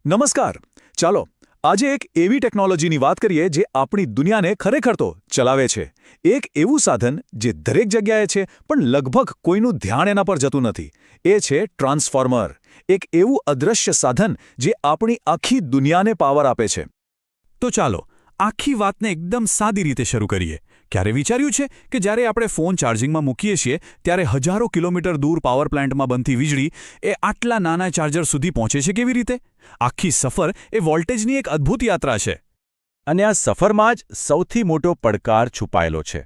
નમસ્કાર. ચાલો આજે એક એવી ટેકનોલોજીની વાત કરીએ જે આપણી દુનિયાને ખરેખર તો ચલાવે છે. એક એવું સાધન જે દરેક જગ્યાએ છે પણ લગભગ કોઈનું ધ્યાન એના પર જતું નથી. એ છે ટ્રાન્સફોર્મર. એક એવું અદૃશ્ય સાધન જે આપણી આખી દુનિયાને પાવર આપે છે. તો ચાલો આખી વાતને એકદમ સાદી રીતે શરૂ કરીએ. ક્યારે વિચાર્યું છે કે જ્યારે આપણે ફોન ચાર્જિંગમાં મૂકીએ છીએ ત્યારે હજારો કિલોમીટર દૂર પાવર પ્લાન્ટમાં બનતી વીજળી એ આટલા નાના ચાર્જર સુધી પહોંચે છે કેવી રીતે? આખી સફર એ વોલ્ટેજની એક અદ્ભુત યાત્રા છે. અને આ સફરમાં જ સૌથી મોટો પડકાર છુપાયેલો છે.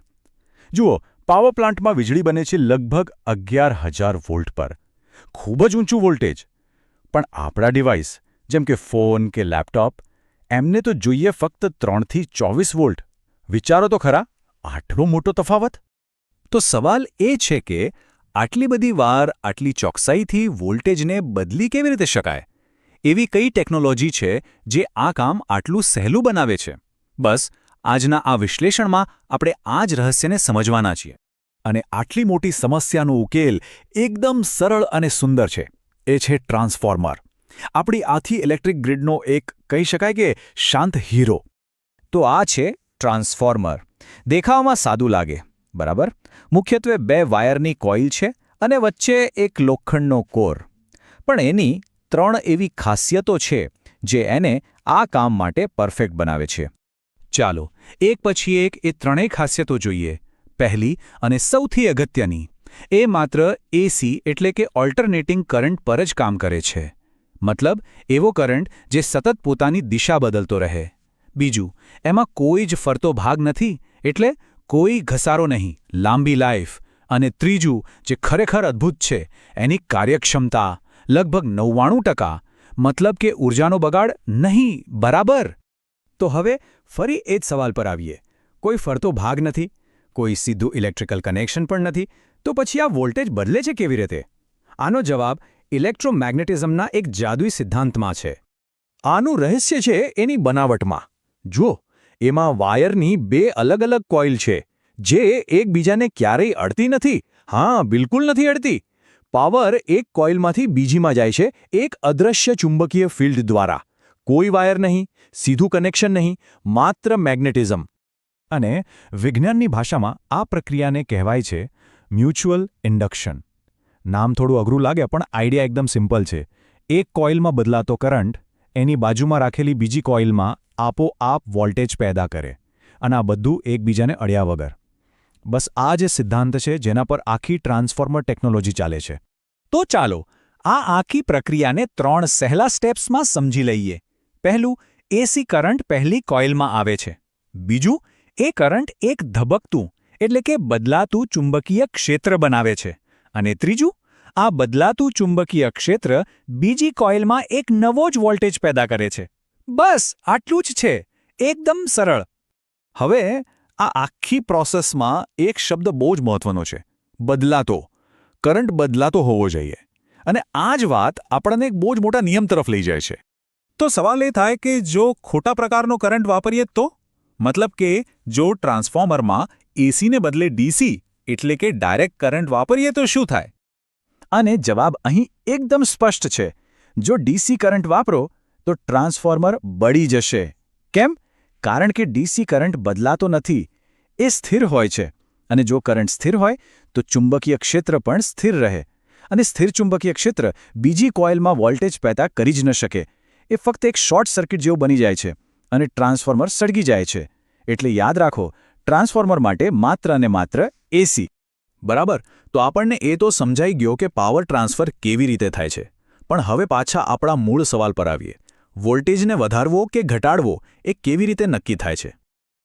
જુઓ, પાવર પ્લાન્ટમાં વીજળી બને છે લગભગ 11,000 વોલ્ટ પર. ખૂબ જ ઊંચું વોલ્ટેજ. પણ આપણા ડિવાઇસ જેમ કે ફોન કે લેપટોપ એમને તો જોઈએ ફક્ત 3થી 24 વોલ્ટ. વિચારો તો ખરા, આટલો મોટો તફાવત! તો સવાલ એ છે કે આટલી બધી વાર આટલી ચોકસાઈથી વોલ્ટેજને બદલી કેવી રીતે શકાય? એવી કઈ ટેકનોલોજી છે જે આ કામ આટલું સહેલું બનાવે છે? બસ આજના આ વિશ્લેષણમાં આપણે આ જ રહસ્યને સમજવાના છીએ. અને આટલી મોટી સમસ્યાનો ઉકેલ એકદમ સરળ અને સુંદર છે. એ છે ટ્રાન્સફોર્મર. આપણી આથી ઇલેક્ટ્રિક ગ્રીડનો એક કહી શકાય કે શાંત હીરો. તો આ છે ટ્રાન્સફોર્મર. દેખાવમાં સાદું લાગે, બરાબર? મુખ્યત્વે 2 વાયરની કોઇલ છે અને વચ્ચે એક લોખંડનો કોર. પણ એની 3 એવી ખાસિયતો છે જે એને આ કામ માટે પરફેક્ટ બનાવે છે. ચાલો એક પછી એક એ ત્રણેય ખાસિયતો જોઈએ. પહેલી અને સૌથી અગત્યની, એ માત્ર એસી એટલે કે ઓલ્ટરનેટિંગ કરંટ પર જ કામ કરે છે. મતલબ એવો કરંટ જે સતત પોતાની દિશા બદલતો રહે. બીજું, એમાં કોઈ જ ફરતો ભાગ નથી, એટલે કોઈ ઘસારો નહીં, લાંબી લાઈફ. અને ત્રીજું, જે ખરેખર અદ્ભુત છે, એની કાર્યક્ષમતા લગભગ 99%. મતલબ કે ઊર્જાનો બગાડ નહીં, બરાબર? તો હવે ફરી એ જ સવાલ પર આવીએ. કોઈ ફરતો ભાગ નથી, કોઈ સીધું ઇલેક્ટ્રિકલ કનેક્શન પણ નથી, તો પછી આ વોલ્ટેજ બદલે છે કેવી રીતે? આનો જવાબ ઇલેક્ટ્રોમેગ્નેટિઝમના એક જાદુઈ સિદ્ધાંતમાં છે. આનું રહસ્ય છે એની બનાવટમાં. જુઓ, એમાં વાયરની 2 અલગ અલગ કોઇલ છે જે એકબીજાને ક્યારેય અડતી નથી. હા, બિલકુલ નથી અડતી. પાવર એક કોઇલમાંથી બીજીમાં જાય છે એક અદૃશ્ય ચુંબકીય ફિલ્ડ દ્વારા. કોઈ વાયર નહીં, સીધું કનેક્શન નહીં, માત્ર મેગ્નેટિઝમ. અને વિજ્ઞાનની ભાષામાં આ પ્રક્રિયાને કહેવાય છે મ્યુચ્યુઅલ ઇન્ડક્શન. નામ થોડું અઘરું લાગે પણ આઈડિયા એકદમ સિમ્પલ છે. એક કોઇલમાં બદલાતો કરંટ એની બાજુમાં રાખેલી બીજી કોઇલમાં આપોઆપ વોલ્ટેજ પેદા કરે. અને આ બધું એકબીજાને અડ્યા વગર. બસ આ જે સિદ્ધાંત છે જેના પર આખી ટ્રાન્સફોર્મર ટેકનોલોજી ચાલે છે. તો ચાલો આ આખી પ્રક્રિયાને 3 સહેલા સ્ટેપ્સમાં સમજી લઈએ. પહેલું, એસી કરંટ પહેલી કોઇલમાં આવે છે. બીજું, એ કરંટ એક ધબકતું એટલે કે બદલાતું ચુંબકીય ક્ષેત્ર બનાવે છે. અને ત્રીજું, આ બદલાતું ચુંબકીય ક્ષેત્ર બીજી કોઇલમાં એક નવો જ વોલ્ટેજ પેદા કરે છે. બસ આટલું જ છે. એકદમ સરળ. હવે આ આખી પ્રોસેસમાં એક શબ્દ બહુ જ મહત્વનો છે: બદલાતો. કરંટ બદલાતો હોવો જોઈએ. અને આ જ વાત આપણને એક બહુ જ મોટા નિયમ તરફ લઈ જાય છે. તો સવાલ એ થાય કે જો ખોટા પ્રકારનો કરંટ વાપરીએ તો? મતલબ કે જો ટ્રાન્સફોર્મરમાં એસીને બદલે ડીસી એટલે કે ડાયરેક્ટ કરંટ વાપરીએ તો શું થાય? અને જવાબ અહીં એકદમ સ્પષ્ટ છે. જો ડીસી કરંટ વાપરો તો ટ્રાન્સફોર્મર બળી જશે. કેમ? કારણ કે ડીસી કરંટ બદલાતો નથી, એ સ્થિર હોય છે. અને જો કરંટ સ્થિર હોય તો ચુંબકીય ક્ષેત્ર પણ સ્થિર રહે. અને સ્થિર ચુંબકીય ક્ષેત્ર બીજી કોઇલમાં વોલ્ટેજ પેદા કરી જ ન શકે. એ ફક્ત એક શોર્ટ સર્કિટ જેવું બની જાય છે અને ટ્રાન્સફોર્મર સળગી જાય છે. એટલે યાદ રાખો, ટ્રાન્સફોર્મર માટે માત્ર અને માત્ર એસી. બરાબર. તો આપણને એ તો સમજાઈ ગયો કે પાવર ટ્રાન્સફર કેવી રીતે થાય છે. પણ હવે પાછા આપણા મૂળ સવાલ પર આવીએ. વોલ્ટેજને વધારવો કે ઘટાડવો એ કેવી રીતે નક્કી થાય છે?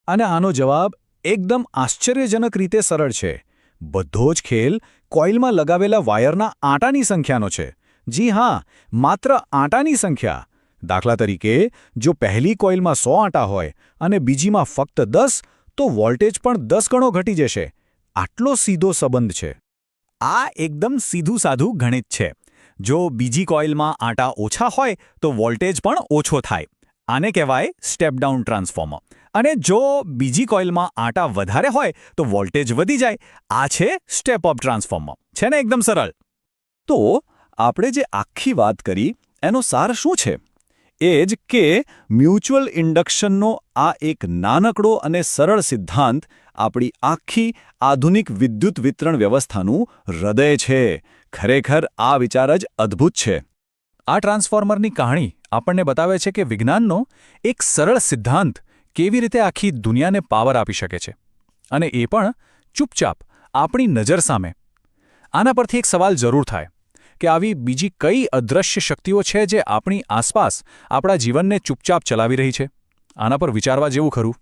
અને આનો જવાબ એકદમ આશ્ચર્યજનક રીતે સરળ છે. બધો જ ખેલ કોઇલમાં લગાવેલા વાયરના આંટાની સંખ્યાનો છે. જી હા, માત્ર આંટાની સંખ્યા. દાખલા તરીકે, જો પહેલી કોઇલમાં 100 આંટા હોય અને બીજીમાં ફક્ત 10, તો વોલ્ટેજ પણ 10 ગણો ઘટી જશે. આટલો સીધો સંબંધ છે. આ એકદમ સીધું સાધું ગણિત છે. જો બીજી કોઇલમાં આંટા ઓછા હોય તો વોલ્ટેજ પણ ઓછો થાય. આને કહેવાય સ્ટેપ ડાઉન ટ્રાન્સફોર્મર. અને જો બીજી કોઇલમાં આંટા વધારે હોય તો વોલ્ટેજ વધી જાય. આ છે સ્ટેપ અપ ટ્રાન્સફોર્મર. છે ને એકદમ સરળ? તો આપણે જે આખી વાત કરી એનો સાર શું છે? એ જ કે મ્યુચ્યુઅલ ઇન્ડક્શનનો આ એક નાનકડો અને સરળ સિદ્ધાંત આપણી આખી આધુનિક વિદ્યુત વિતરણ વ્યવસ્થાનું હૃદય છે. ખરેખર આ વિચાર જ અદ્ભુત છે. આ ટ્રાન્સફોર્મરની કહાણી આપણને બતાવે છે કે વિજ્ઞાનનો એક સરળ સિદ્ધાંત કેવી રીતે આખી દુનિયાને પાવર આપી શકે છે, અને એ પણ ચૂપચાપ આપણી નજર સામે. આના પરથી એક સવાલ જરૂર થાય કે આવી બીજી કઈ અદૃશ્ય શક્તિઓ છે જે આપણી આસપાસ આપણા જીવનને ચૂપચાપ ચલાવી રહી છે? આના પર વિચારવા જેવું ખરું.